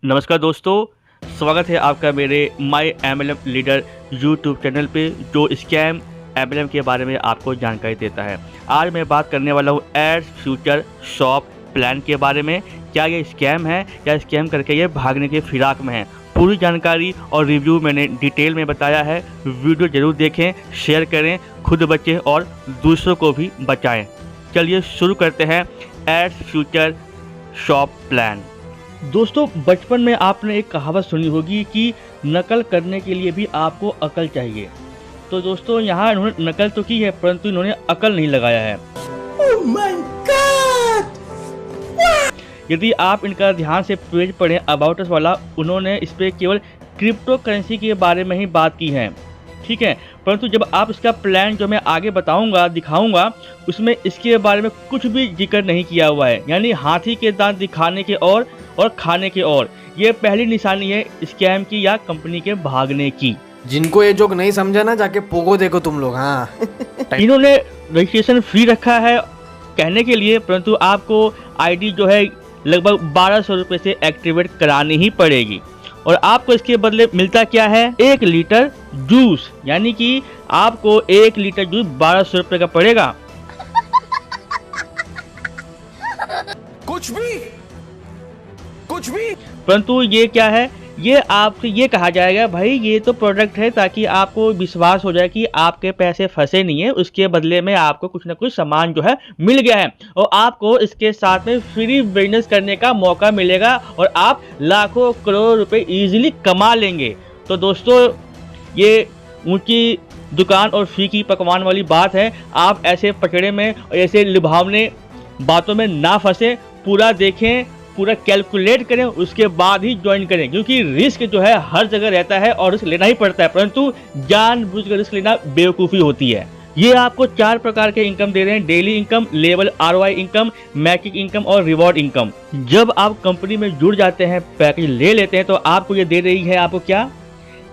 नमस्कार दोस्तों, स्वागत है आपका मेरे माई एमएलएम लीडर यूट्यूब चैनल पे जो स्कैम एमएलएम के बारे में आपको जानकारी देता है। आज मैं बात करने वाला हूँ एड्स फ्यूचर शॉप प्लान के बारे में। क्या ये स्कैम है या स्कैम करके ये भागने के फिराक में है? पूरी जानकारी और रिव्यू मैंने डिटेल में बताया है। वीडियो ज़रूर देखें, शेयर करें, खुद बचें और दूसरों को भी बचाएँ। चलिए शुरू करते हैं एड्स फ्यूचर शॉप प्लान। दोस्तों, बचपन में आपने एक कहावत सुनी होगी कि नकल करने के लिए भी आपको अकल चाहिए। तो दोस्तों, यहाँ इन्होंने नकल तो की है परंतु इन्होंने अकल नहीं लगाया है। Oh my God! यदि आप इनका ध्यान से पेज पढ़ें अबाउट अस वाला, उन्होंने इस पर केवल क्रिप्टो करेंसी के बारे में ही बात की है, ठीक है। परंतु जब आप इसका प्लान जो मैं आगे बताऊंगा, दिखाऊंगा, उसमें इसके बारे में कुछ भी जिक्र नहीं किया हुआ है। यानी हाथी के दांत दिखाने के और खाने के और। ये पहली निशानी है स्कैम की या कंपनी के भागने की। जिनको ये जोक नहीं समझा ना, जाके पोगो देखो तुम लोग। हाँ इन्होंने रजिस्ट्रेशन फ्री रखा है कहने के लिए, परंतु आपको आईडी जो है लगभग 1200 रुपये से एक्टिवेट करानी ही पड़ेगी। और आपको इसके बदले मिलता क्या है? 1 लीटर जूस। यानी कि आपको 1 लीटर जूस 1200 रुपये का पड़ेगा। कुछ भी परंतु ये क्या है? ये आपसे ये कहा जाएगा भाई ये तो प्रोडक्ट है, ताकि आपको विश्वास हो जाए कि आपके पैसे फंसे नहीं है। उसके बदले में आपको कुछ ना कुछ सामान जो है मिल गया है और आपको इसके साथ में फ्री बिजनेस करने का मौका मिलेगा और आप लाखों करोड़ रुपए इजीली कमा लेंगे। तो दोस्तों, ये ऊंची दुकान और फीकी पकवान वाली बात है। आप ऐसे पकड़े में और ऐसे लुभावने बातों में ना फंसे। पूरा देखें, पूरा कैलकुलेट करें, उसके बाद ही ज्वाइन करें, क्योंकि रिस्क जो है हर जगह रहता है और रिस्क लेना ही पड़ता है, परंतु जानबूझकर रिस्क लेना बेवकूफ़ी होती है। ये आपको 4 प्रकार के इनकम दे रहे हैं: daily income, level ROI income, magic income और रिवॉर्ड इनकम। जब आप कंपनी में जुड़ जाते हैं, पैकेज ले लेते हैं, तो आपको ये दे रही है आपको क्या?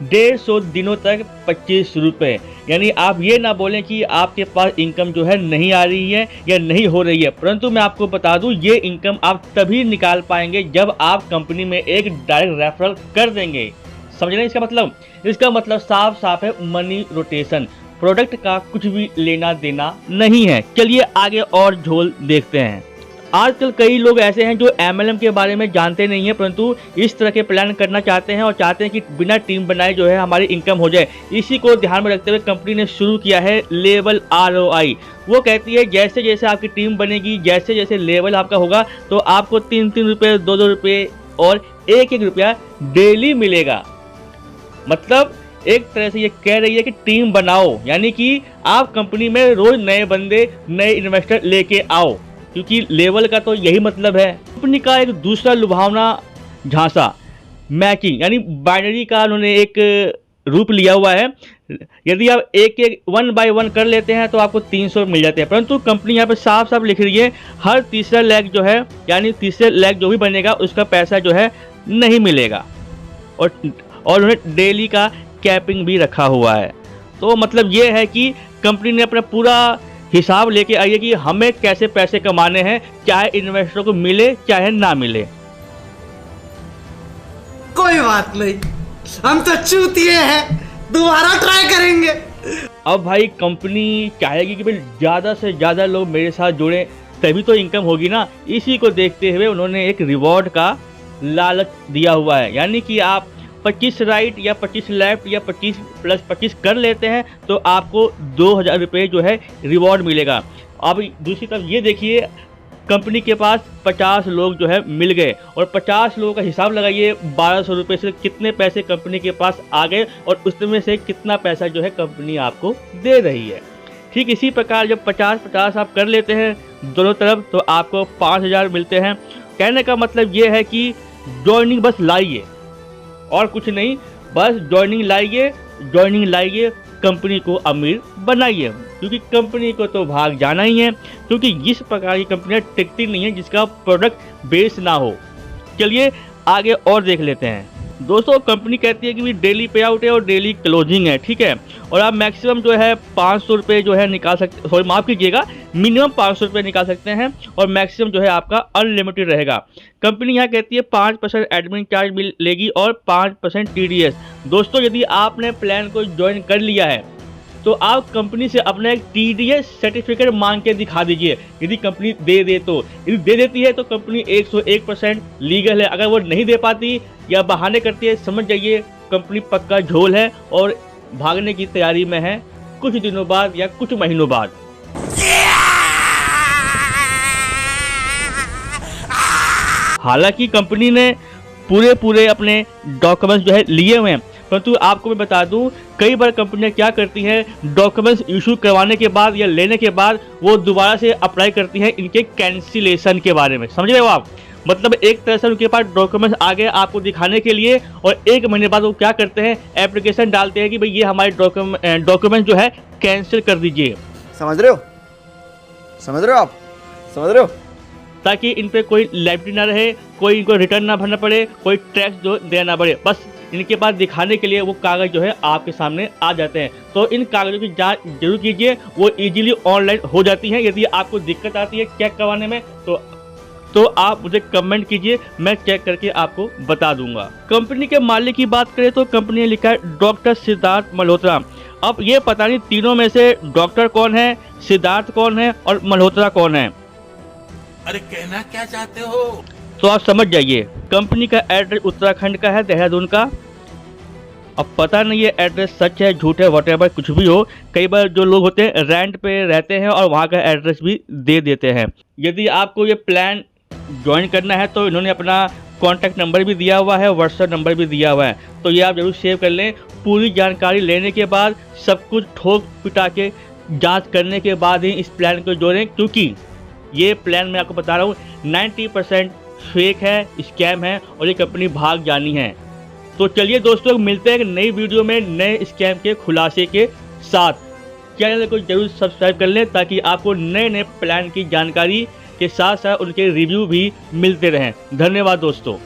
150 दिनों तक 25 रुपये। यानी आप ये ना बोलें कि आपके पास इनकम जो है नहीं आ रही है या नहीं हो रही है, परंतु मैं आपको बता दूं ये इनकम आप तभी निकाल पाएंगे जब आप कंपनी में एक डायरेक्ट रेफरल कर देंगे। समझ रहे हैं इसका मतलब? इसका मतलब साफ साफ है मनी रोटेशन। प्रोडक्ट का कुछ भी लेना देना नहीं है। चलिए आगे और झोल देखते हैं। आजकल कई लोग ऐसे हैं जो MLM के बारे में जानते नहीं हैं, परंतु इस तरह के प्लान करना चाहते हैं और चाहते हैं कि बिना टीम बनाए जो है हमारी इनकम हो जाए। इसी को ध्यान में रखते हुए कंपनी ने शुरू किया है लेवल ROI। वो कहती है जैसे जैसे आपकी टीम बनेगी, जैसे जैसे लेवल आपका होगा, तो आपको 3-3 रुपये, 2-2 रुपये और 1-1 रुपया डेली मिलेगा। मतलब एक तरह से ये कह रही है कि टीम बनाओ, यानी कि आप कंपनी में रोज नए बंदे, नए इन्वेस्टर लेके आओ, क्योंकि लेवल का तो यही मतलब है। कंपनी का एक दूसरा लुभावना झांसा मैचिंग, यानी बाइनरी का उन्होंने एक रूप लिया हुआ है। यदि आप एक 1 by 1 कर लेते हैं तो आपको 300 मिल जाते हैं, परंतु कंपनी यहाँ पे साफ साफ लिख रही है हर तीसरा लेग जो है, यानी तीसरे लेग जो भी बनेगा उसका पैसा जो है नहीं मिलेगा। और उन्होंने डेली का कैपिंग भी रखा हुआ है। तो मतलब ये है कि कंपनी ने अपना पूरा हिसाब लेके आई है कि हमें कैसे पैसे कमाने हैं, चाहे इन्वेस्टर को मिले चाहे ना मिले। कोई बात नहीं, हम तो चूतिए हैं, दोबारा ट्राई करेंगे। अब भाई कंपनी चाहेगी कि भाई ज़्यादा से ज़्यादा लोग मेरे साथ जुड़े, तभी तो इनकम होगी ना। इसी को देखते हुए उन्होंने एक रिवॉर्ड का लालच दिया हुआ है। यानी कि आप 25 राइट या 25 लेफ्ट या 25 + 25 कर लेते हैं तो आपको 2000 रुपये जो है रिवॉर्ड मिलेगा। अब दूसरी तरफ ये देखिए, कंपनी के पास 50 लोग जो है मिल गए और 50 लोगों का हिसाब लगाइए, 1200 रुपये से कितने पैसे कंपनी के पास आ गए और उसमें से कितना पैसा जो है कंपनी आपको दे रही है। ठीक इसी प्रकार जब 50-50 आप कर लेते हैं दोनों तरफ, तो आपको 5000 मिलते हैं। कहने का मतलब ये है कि ज्वाइनिंग बस लाइए और कुछ नहीं, बस ज्वाइनिंग लाइए, कंपनी को अमीर बनाइए, क्योंकि कंपनी को तो भाग जाना ही है, क्योंकि इस प्रकार की कंपनियां टिकती नहीं है जिसका प्रोडक्ट बेस ना हो। चलिए आगे और देख लेते हैं। दोस्तों, कंपनी कहती है कि डेली पे आउट है और डेली क्लोजिंग है, ठीक है, और आप मैक्सिमम जो है 500 रुपये जो है निकाल सकते, सॉरी माफ़ कीजिएगा, मिनिमम 500 रुपये निकाल सकते हैं और मैक्सिमम जो है आपका अनलिमिटेड रहेगा। कंपनी यहाँ कहती है 5% एडमिन चार्ज मिलेगी और 5% TDS। दोस्तों यदि आपने प्लान को ज्वाइन कर लिया है तो आप कंपनी से अपना एक TDS सर्टिफिकेट मांग के दिखा दीजिए। यदि कंपनी दे दे तो, यदि दे देती है तो कंपनी 101% लीगल है। अगर वो नहीं दे पाती या बहाने करती है, समझ जाइए कंपनी पक्का झोल है और भागने की तैयारी में है कुछ दिनों बाद या कुछ महीनों बाद। हालांकि कंपनी ने पूरे अपने डॉक्यूमेंट्स जो है लिए हुए हैं, परंतु आपको मैं बता दूं कई बार कंपनियां क्या करती हैं, डॉक्यूमेंट्स इशू करवाने के बाद या लेने के बाद वो दोबारा से अप्लाई करती हैं इनके कैंसिलेशन के बारे में। समझ रहे हो आप? मतलब एक तरह से उनके पास डॉक्यूमेंट्स आ गए आपको दिखाने के लिए और 1 महीने बाद वो क्या करते हैं, एप्लीकेशन डालते हैं कि भाई ये हमारे डॉक्यूमेंट जो है कैंसिल कर दीजिए। समझ रहे हो? समझ रहे हो आप? समझ रहे हो? ताकि इन पे कोई लाइबिलिटी ना रहे, कोई इनको रिटर्न ना भरना पड़े, कोई टैक्स जो देना पड़े। बस इनके पास दिखाने के लिए वो कागज़ जो है आपके सामने आ जाते हैं। तो इन कागज़ों की जांच जरूर कीजिए, वो इजीली ऑनलाइन हो जाती है। यदि आपको दिक्कत आती है चेक करवाने में तो आप मुझे कमेंट कीजिए, मैं चेक करके आपको बता दूंगा। कंपनी के मालिक की बात करें तो कंपनी ने लिखा है डॉक्टर सिद्धार्थ मल्होत्रा। अब ये पता नहीं तीनों में से डॉक्टर कौन है, सिद्धार्थ कौन है और मल्होत्रा कौन है। अरे कहना क्या चाहते हो? तो आप समझ जाइए। कंपनी का एड्रेस उत्तराखंड का है, देहरादून का। अब पता नहीं ये एड्रेस सच है झूठ है, व्हाटएवर कुछ भी हो, कई बार जो लोग होते हैं रेंट पे रहते हैं और वहाँ का एड्रेस भी दे देते हैं। यदि आपको ये प्लान ज्वाइन करना है तो इन्होंने अपना कॉन्टैक्ट नंबर भी दिया हुआ है, व्हाट्सएप नंबर भी दिया हुआ है, तो ये आप जरूर सेव कर लें। पूरी जानकारी लेने के बाद सब कुछ ठोक पिटा के जाँच करने के बाद ही इस प्लान को जोड़ें, क्योंकि ये प्लान मैं आपको बता रहा हूँ 90% फेक है, स्कैम है और ये कंपनी भाग जानी है। तो चलिए दोस्तों, मिलते हैं एक नई वीडियो में नए स्कैम के खुलासे के साथ। चैनल को जरूर सब्सक्राइब कर लें ताकि आपको नए नए प्लान की जानकारी के साथ साथ उनके रिव्यू भी मिलते रहें। धन्यवाद दोस्तों।